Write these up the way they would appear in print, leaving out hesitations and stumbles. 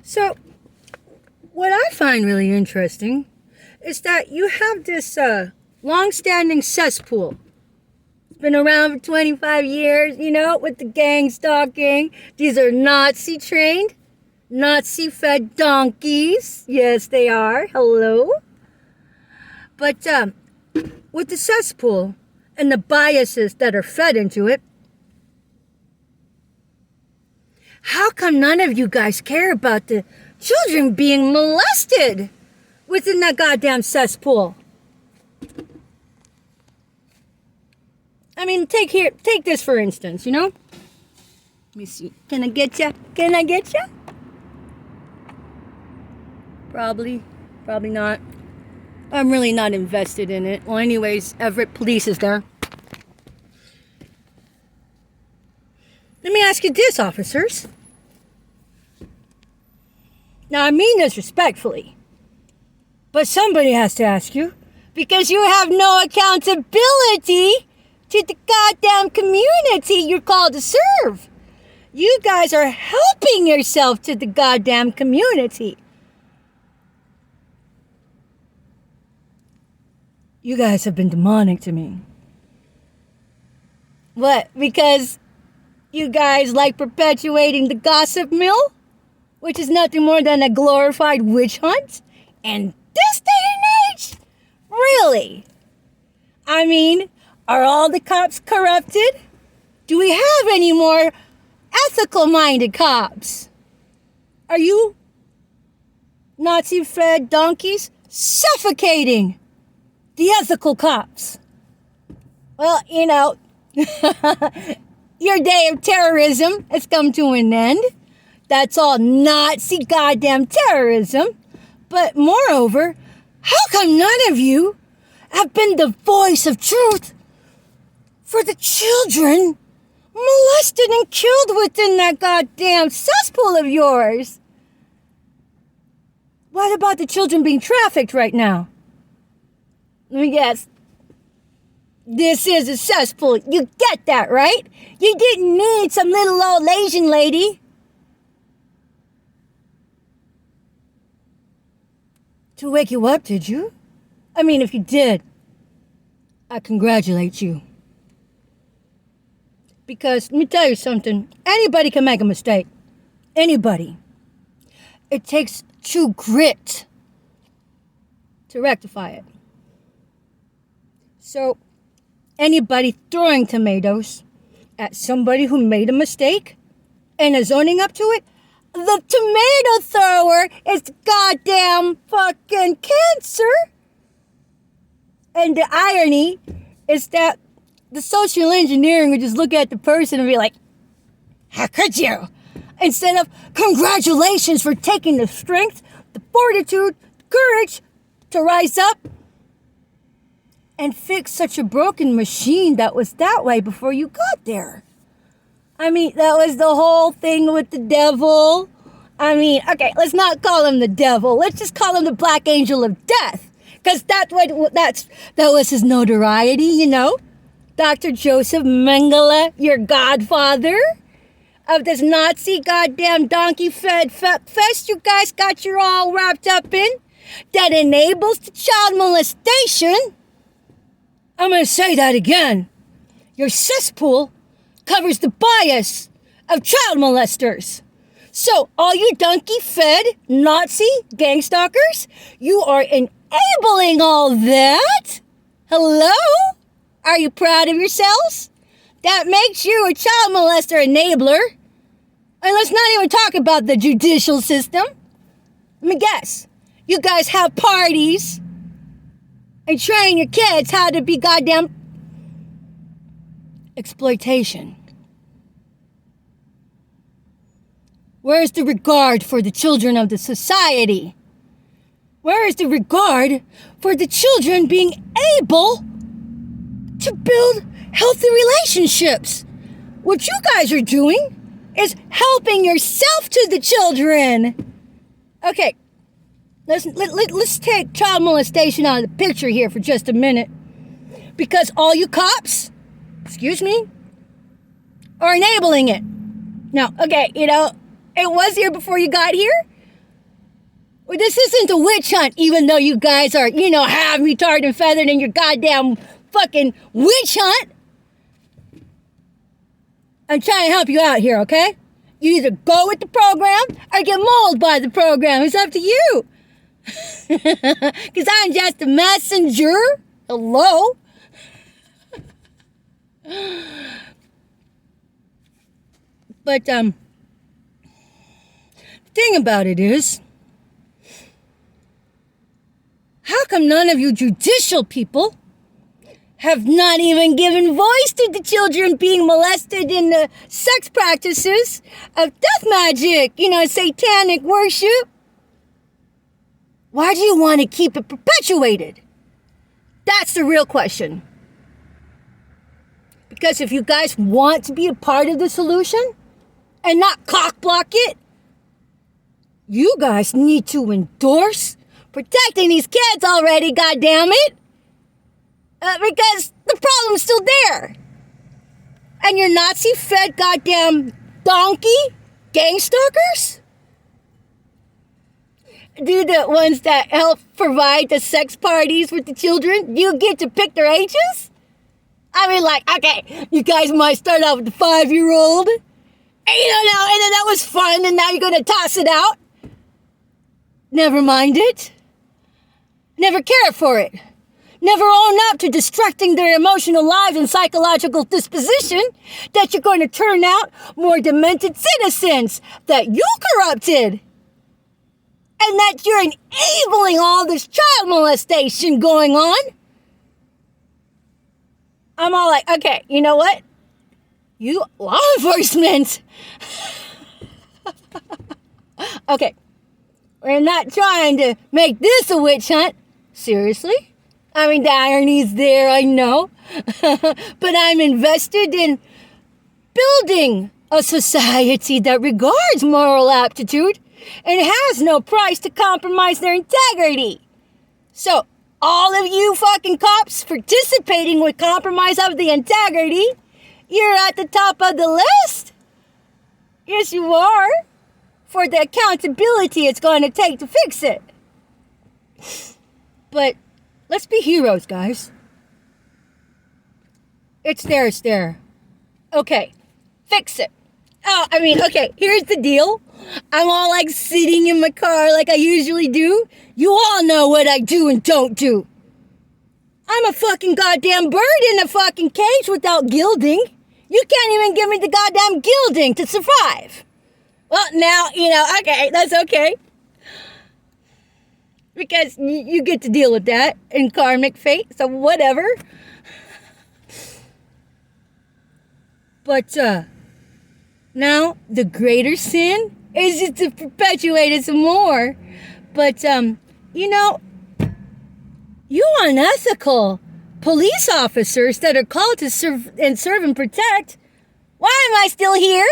So, what I find really interesting is that you have this long-standing cesspool. It's been around for 25 years, with the gang stalking. These are Nazi-trained, Nazi-fed donkeys. Yes, they are. Hello. But with the cesspool and the biases that are fed into it, how come none of you guys care about the children being molested within that goddamn cesspool? I mean, take this for instance, Let me see. Can I get ya? Can I get ya? Probably not. I'm really not invested in it. Well, anyways, Everett Police is there. Let me ask you this, officers. Now, I mean this respectfully, but somebody has to ask you, because you have no accountability to the goddamn community you're called to serve. You guys are helping yourself to the goddamn community. You guys have been demonic to me. What? Because you guys like perpetuating the gossip mill? Which is nothing more than a glorified witch hunt? And this day and age? Really? I mean, are all the cops corrupted? Do we have any more ethical-minded cops? Are you Nazi-fed donkeys suffocating the ethical cops? Well, your day of terrorism has come to an end. That's all Nazi goddamn terrorism. But moreover, how come none of you have been the voice of truth for the children molested and killed within that goddamn cesspool of yours? What about the children being trafficked right now? Let me guess. This is a cesspool. You get that, right? You didn't need some little old Asian lady to wake you up, did you? I mean, if you did, I congratulate you. Because, let me tell you something. Anybody can make a mistake. Anybody. It takes true grit to rectify it. So, anybody throwing tomatoes at somebody who made a mistake and is owning up to it, the tomato thrower is goddamn fucking cancer. And the irony is that the social engineering would just look at the person and be like, how could you? Instead of, congratulations for taking the strength, the fortitude, the courage to rise up and fix such a broken machine that was that way before you got there. I mean, that was the whole thing with the devil. I mean, okay, let's not call him the devil. Let's just call him the Black Angel of Death. Because that was his notoriety, Dr. Joseph Mengele, your godfather of this Nazi goddamn donkey-fed fest you guys got you all wrapped up in that enables the child molestation. I'm going to say that again. Your cesspool covers the bias of child molesters. So, all you donkey-fed Nazi gang stalkers, you are enabling all that? Hello? Are you proud of yourselves? That makes you a child molester enabler. And let's not even talk about the judicial system. Let me guess. You guys have parties and train your kids how to be goddamn exploitation. Where is the regard for the children of the society? Where is the regard for the children being able to build healthy relationships? What you guys are doing is helping yourself to the children. Okay, let's take child molestation out of the picture here for just a minute. Because all you cops, are enabling it. Now, okay, it was here before you got here, Well, this isn't a witch hunt, even though you guys are, half retarded and feathered in your goddamn fucking witch hunt. I'm trying to help you out here, okay? You either go with the program or get mauled by the program. It's up to you. Because I'm just a messenger. Hello? But, the thing about it is, how come none of you judicial people have not even given voice to the children being molested in the sex practices of death magic, satanic worship? Why do you want to keep it perpetuated? That's the real question. Because if you guys want to be a part of the solution and not cockblock it, you guys need to endorse protecting these kids already, goddammit. Because the problem's still there. And your Nazi-fed goddamn donkey gang stalkers? Do the ones that help provide the sex parties with the children, you get to pick their ages? I mean, okay, you guys might start out with the 5-year-old. And and then that was fun, and now you're going to toss it out? Never mind it. Never cared for it. Never own up to destructing their emotional lives and psychological disposition that you're going to turn out more demented citizens that you corrupted. And that you're enabling all this child molestation going on. I'm all like, okay, you know what? You law enforcement. Okay. We're not trying to make this a witch hunt. Seriously? I mean, the irony's there, I know. But I'm invested in building a society that regards moral aptitude and has no price to compromise their integrity. So, all of you fucking cops participating with compromise of the integrity, you're at the top of the list. Yes, you are. For the accountability it's going to take to fix it. But let's be heroes, guys. It's there. Okay, fix it. Okay, here's the deal. I'm all like sitting in my car like I usually do. You all know what I do and don't do. I'm a fucking goddamn bird in a fucking cage without gilding. You can't even give me the goddamn gilding to survive. Well, now, okay, that's okay. Because you get to deal with that in karmic fate, so whatever. But, now, the greater sin is just to perpetuate it some more. But, you unethical police officers that are called to serve and protect, why am I still here?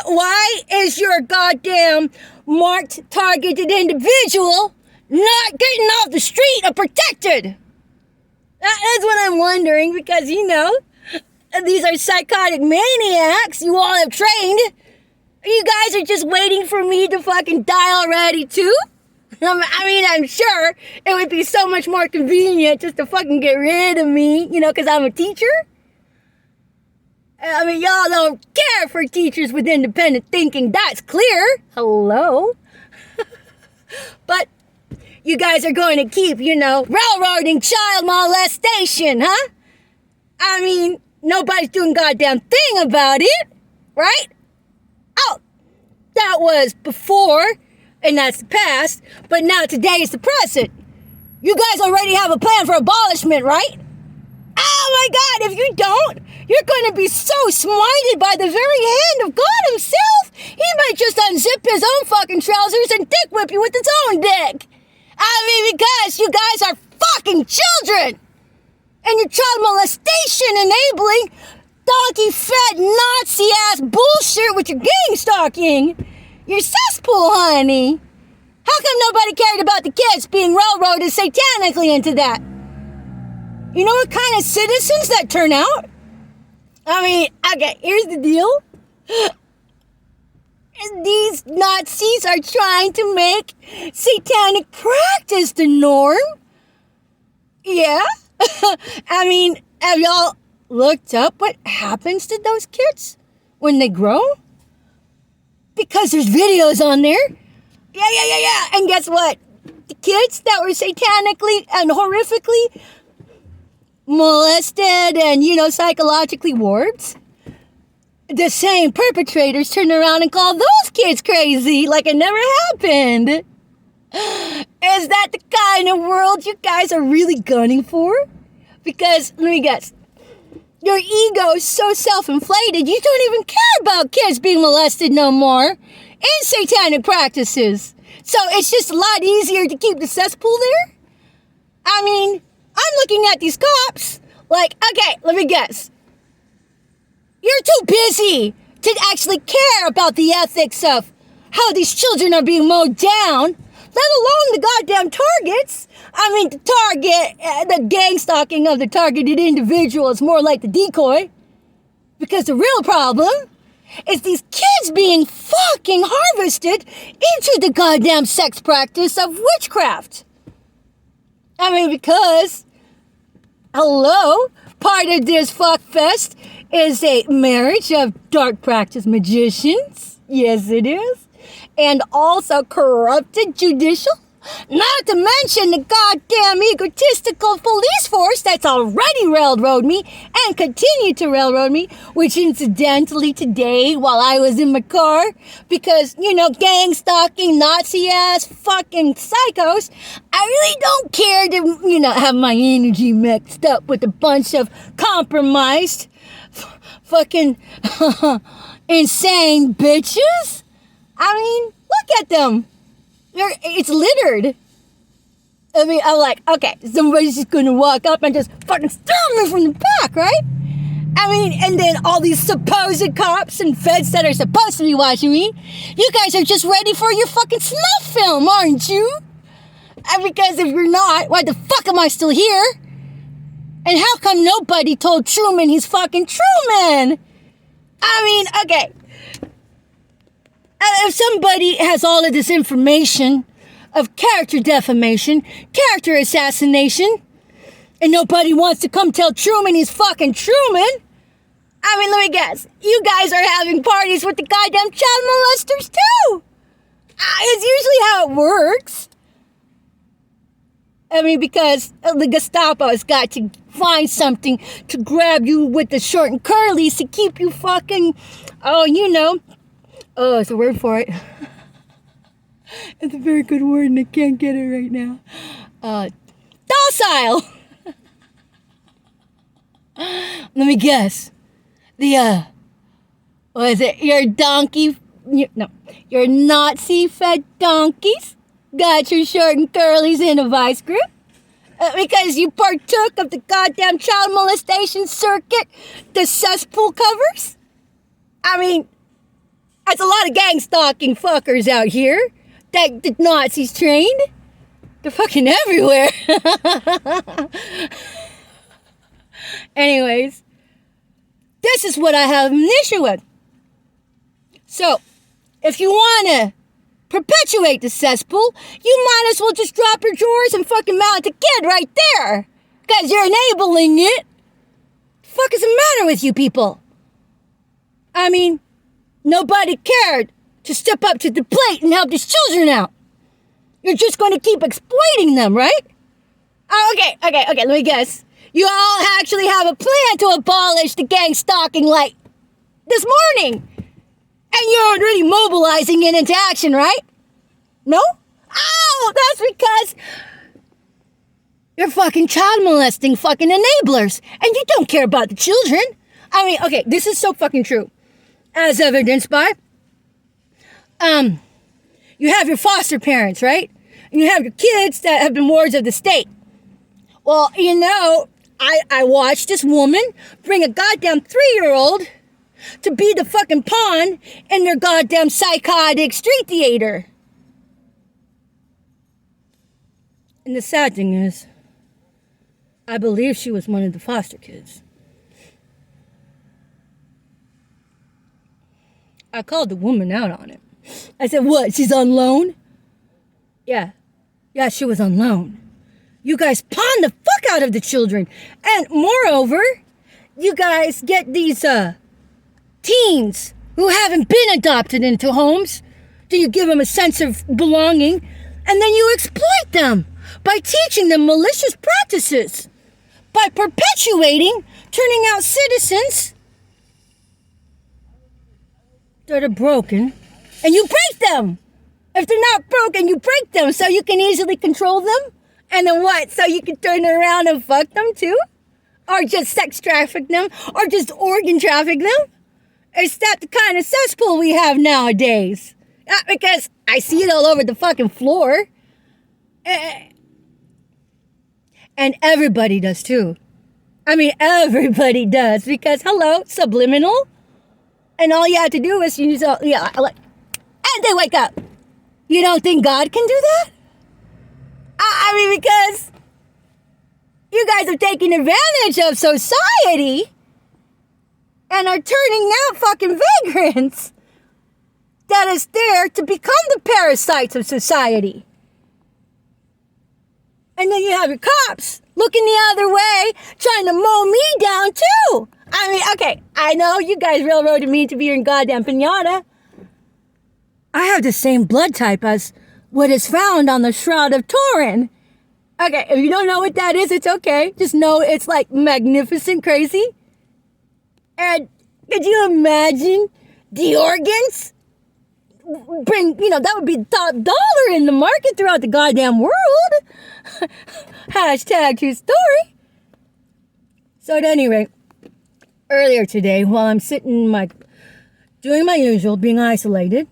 Why is your goddamn marked, targeted individual not getting off the street or protected? That's what I'm wondering, because, these are psychotic maniacs you all have trained. You guys are just waiting for me to fucking die already, too? I'm sure it would be so much more convenient just to fucking get rid of me, because I'm a teacher. Y'all don't care for teachers with independent thinking. That's clear. Hello? But you guys are going to keep, railroading child molestation, huh? Nobody's doing goddamn thing about it, right? Oh, that was before, and that's the past, but now today is the present. You guys already have a plan for abolishment, right? Oh my God, if you don't, you're going to be so smited by the very hand of God himself, he might just unzip his own fucking trousers and dick whip you with his own dick. Because you guys are fucking children. And your child molestation enabling donkey-fed Nazi-ass bullshit with your gang stalking. Your cesspool, honey. How come nobody cared about the kids being railroaded satanically into that? You know what kind of citizens that turn out? Okay, here's the deal. These these Nazis are trying to make satanic practice the norm. Yeah. I mean, have y'all looked up what happens to those kids when they grow? Because there's videos on there. Yeah. And guess what? The kids that were satanically and horrifically molested and, psychologically warped, the same perpetrators turn around and call those kids crazy like it never happened. Is that the kind of world you guys are really gunning for? Because, let me guess, your ego is so self-inflated, you don't even care about kids being molested no more in satanic practices. So it's just a lot easier to keep the cesspool there? I mean, I'm looking at these cops like, okay, let me guess. You're too busy to actually care about the ethics of how these children are being mowed down, let alone the goddamn targets. I mean, the gang stalking of the targeted individual is more like the decoy. Because the real problem is these kids being fucking harvested into the goddamn sex practice of witchcraft. I mean, because, hello, part of this fuckfest is a marriage of dark practice magicians. Yes, it is. And also corrupted judicial. Not to mention the goddamn egotistical police force that's already railroaded me and continue to railroad me, which incidentally today while I was in my car, because, gang stalking, Nazi-ass fucking psychos, I really don't care to, have my energy mixed up with a bunch of compromised fucking insane bitches. I mean, look at them. It's littered. I mean, I'm like, okay, somebody's just gonna walk up and just fucking stab me from the back, right? I mean, and then all these supposed cops and feds that are supposed to be watching me, you guys are just ready for your fucking snuff film, aren't you? And because if you're not, why the fuck am I still here? And how come nobody told Truman he's fucking Truman? I mean, okay. If somebody has all of this information of character defamation, character assassination, and nobody wants to come tell Truman he's fucking Truman, I mean, let me guess. You guys are having parties with the goddamn child molesters too. It's usually how it works. I mean, because the Gestapo has got to find something to grab you with the short and curlies to keep you fucking, it's a word for it. It's a very good word and I can't get it right now. Docile. Let me guess. Your Nazi-fed donkeys got your short and curlies in a vice grip? Because you partook of the goddamn child molestation circuit, the cesspool covers? I mean, that's a lot of gang stalking fuckers out here that the Nazis trained. They're fucking everywhere. Anyways, this is what I have an issue with. So, if you want to perpetuate the cesspool, you might as well just drop your drawers and fucking mount the kid right there. Because you're enabling it. The fuck is the matter with you people? I mean, nobody cared to step up to the plate and help these children out. You're just going to keep exploiting them, right? Oh, okay, let me guess. You all actually have a plan to abolish the gang stalking like this morning. And you're already mobilizing it into action, right? No? Oh, that's because you're fucking child molesting fucking enablers. And you don't care about the children. I mean, okay, this is so fucking true. As evidenced by, you have your foster parents, right? And you have your kids that have been wards of the state. Well, I watched this woman bring a goddamn 3-year-old to be the fucking pawn in their goddamn psychotic street theater. And the sad thing is, I believe she was one of the foster kids. I called the woman out on it. I said, what, she's on loan? Yeah. Yeah, she was on loan. You guys pawn the fuck out of the children. And moreover, you guys get these teens who haven't been adopted into homes. Do you give them a sense of belonging? And then you exploit them by teaching them malicious practices. By perpetuating, turning out citizens that are broken. And you break them. If they're not broken, you break them so you can easily control them. And then what? So you can turn around and fuck them too? Or just sex traffic them? Or just organ traffic them? Is that the kind of cesspool we have nowadays? Because I see it all over the fucking floor. And everybody does too. I mean, everybody does. Because, hello, subliminal. And all you have to do is, and they wake up. You don't think God can do that? I mean, because you guys are taking advantage of society and are turning out fucking vagrants that is there to become the parasites of society. And then you have your cops looking the other way, trying to mow me down too. I mean, okay, I know you guys railroaded me to be your goddamn piñata. I have the same blood type as what is found on the Shroud of Turin. Okay, if you don't know what that is, it's okay. Just know it's like magnificent crazy. And could you imagine the organs? That would be the top dollar in the market throughout the goddamn world. Hashtag true story. So at any rate, earlier today, while I'm sitting doing my usual, being isolated,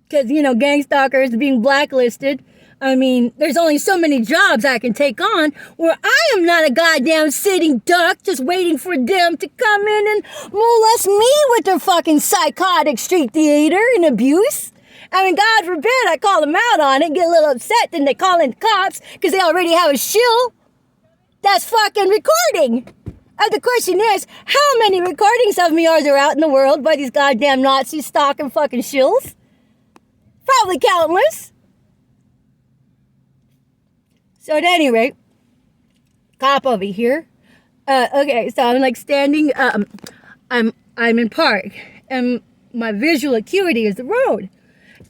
because, gang stalkers being blacklisted. I mean, there's only so many jobs I can take on where I am not a goddamn sitting duck just waiting for them to come in and molest me with their fucking psychotic street theater and abuse. I mean, God forbid I call them out on it, get a little upset, then they call in the cops because they already have a shill that's fucking recording. And the question is, how many recordings of me are there out in the world by these goddamn Nazis stalking fucking shills? Probably countless. So at any rate, cop over here. Okay, so I'm standing. I'm in park, and my visual acuity is the road,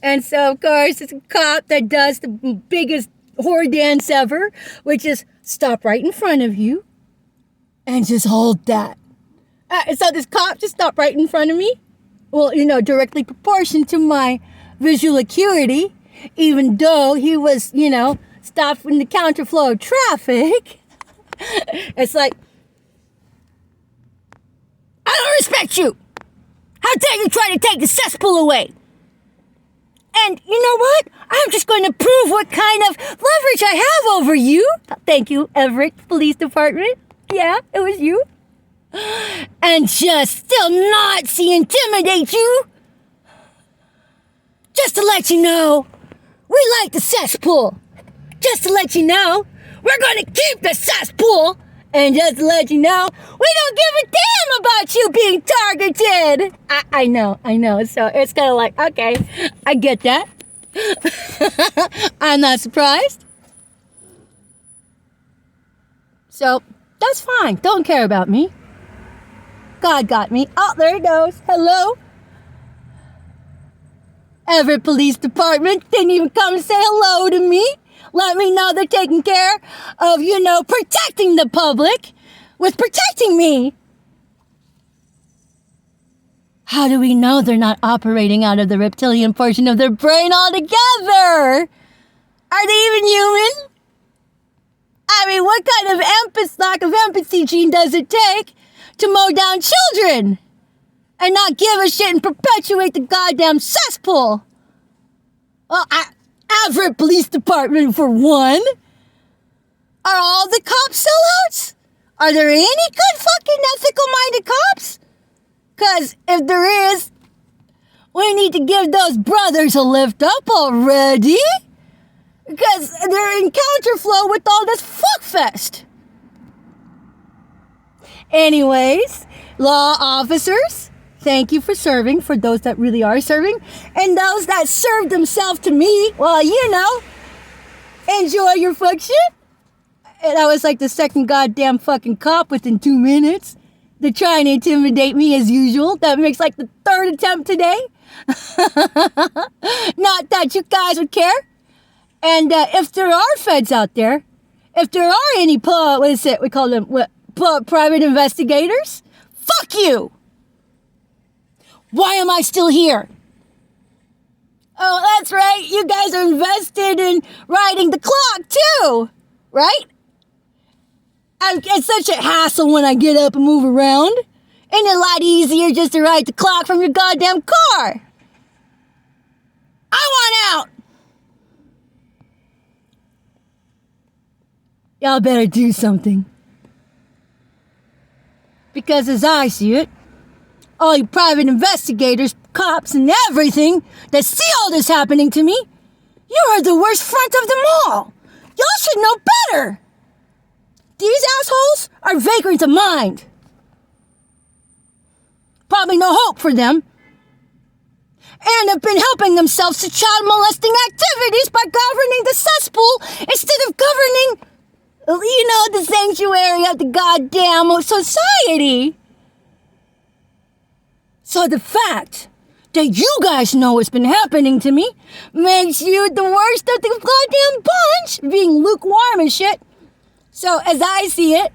and so of course it's a cop that does the biggest whore dance ever, which is stop right in front of you, and just hold that. So this cop just stopped right in front of me. Well, directly proportioned to my visual acuity, even though he was, stopped in the counterflow of traffic. It's like, I don't respect you. How dare you try to take the cesspool away? And you know what? I'm just going to prove what kind of leverage I have over you. Thank you, Everett Police Department. Yeah, it was you. And just still not intimidate you. Just to let you know, we like the cesspool. Just to let you know, we're going to keep the cesspool. And just to let you know, we don't give a damn about you being targeted. I know. So it's kind of like, okay, I get that. I'm not surprised. So that's fine. Don't care about me. God got me. Oh, there it goes. Hello. Everett Police Department didn't even come and say hello to me. Let me know they're taking care of, protecting the public with protecting me. How do we know they're not operating out of the reptilian portion of their brain altogether? Are they even human? I mean, what kind of lack of empathy gene does it take to mow down children and not give a shit and perpetuate the goddamn cesspool? Well, Everett Police Department, for one. Are all the cops sellouts? Are there any good fucking ethical-minded cops? Because if there is, we need to give those brothers a lift up already. Because they're in counterflow with all this fuckfest. Anyways, law officers, thank you for serving, for those that really are serving. And those that serve themselves to me, well, enjoy your fuck shit. And I was like the second goddamn fucking cop within 2 minutes. They're trying to intimidate me as usual. That makes like the third attempt today. Not that you guys would care. And if there are feds out there, if there are any, we call them private investigators, fuck you. Why am I still here? Oh, that's right. You guys are invested in riding the clock too, right? It's such a hassle when I get up and move around. Ain't it a lot easier just to ride the clock from your goddamn car? I want out. Y'all better do something. Because as I see it, all you private investigators, cops, and everything that see all this happening to me, you are the worst front of them all. Y'all should know better. These assholes are vagrants of mind. Probably no hope for them. And have been helping themselves to child molesting activities by governing the cesspool instead of governing, the sanctuary of the goddamn society. So the fact that you guys know what's been happening to me makes you the worst of the goddamn bunch, being lukewarm and shit. So as I see it,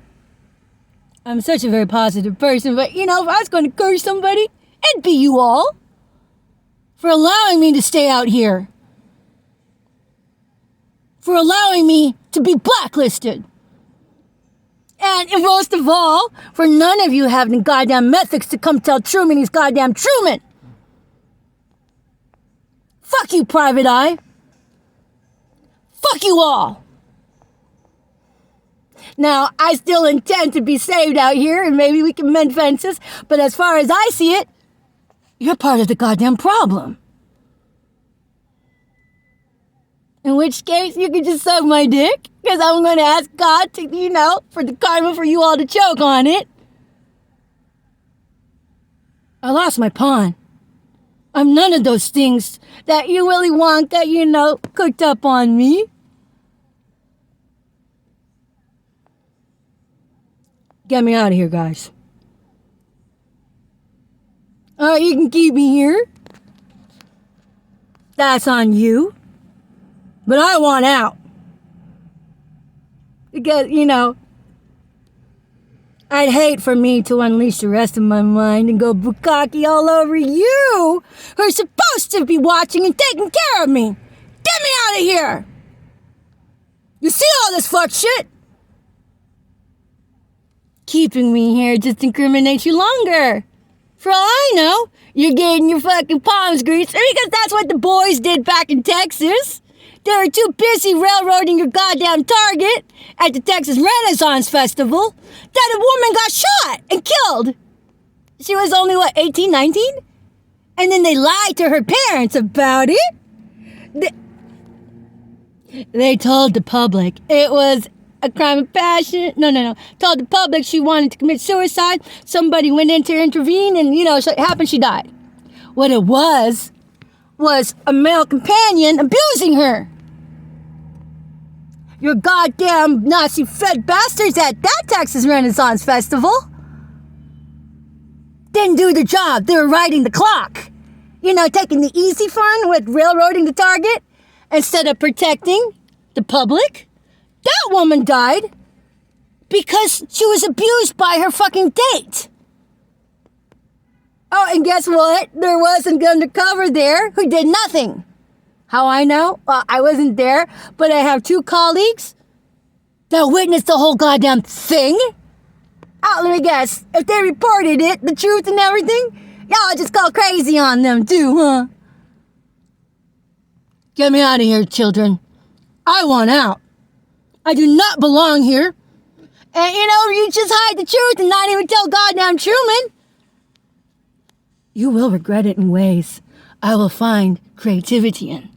I'm such a very positive person, but if I was going to curse somebody, it'd be you all for allowing me to stay out here, for allowing me to be blacklisted. And most of all, for none of you having the goddamn ethics to come tell Truman he's goddamn Truman. Fuck you, Private Eye. Fuck you all. Now, I still intend to be saved out here, and maybe we can mend fences, but as far as I see it, you're part of the goddamn problem. In which case, you can just suck my dick, because I'm going to ask God to, for the karma for you all to choke on it. I lost my pawn. I'm none of those things that you Willy Wonka, cooked up on me. Get me out of here, guys. You can keep me here. That's on you. But I want out. Because, I'd hate for me to unleash the rest of my mind and go bukkake all over you, who're supposed to be watching and taking care of me. Get me out of here. You see all this fuck shit? Keeping me here just incriminates you longer. For all I know, you're getting your fucking palms greased because that's what the boys did back in Texas. They were too busy railroading your goddamn target at the Texas Renaissance Festival that a woman got shot and killed. She was only, 18, 19? And then they lied to her parents about it. They told the public it was a crime of passion. No. Told the public she wanted to commit suicide. Somebody went in to intervene and, so it happened, she died. What it was a male companion abusing her. Your goddamn Nazi-fed bastards at that Texas Renaissance Festival didn't do the job. They were riding the clock. Taking the easy fun with railroading the target instead of protecting the public. That woman died because she was abused by her fucking date. Oh, and guess what? There was an undercover there who did nothing. How I know? Well, I wasn't there, but I have 2 colleagues that witnessed the whole goddamn thing. Oh, let me guess. If they reported it, the truth and everything, y'all just go crazy on them too, huh? Get me out of here, children. I want out. I do not belong here. And you just hide the truth and not even tell goddamn Truman. You will regret it in ways I will find creativity in.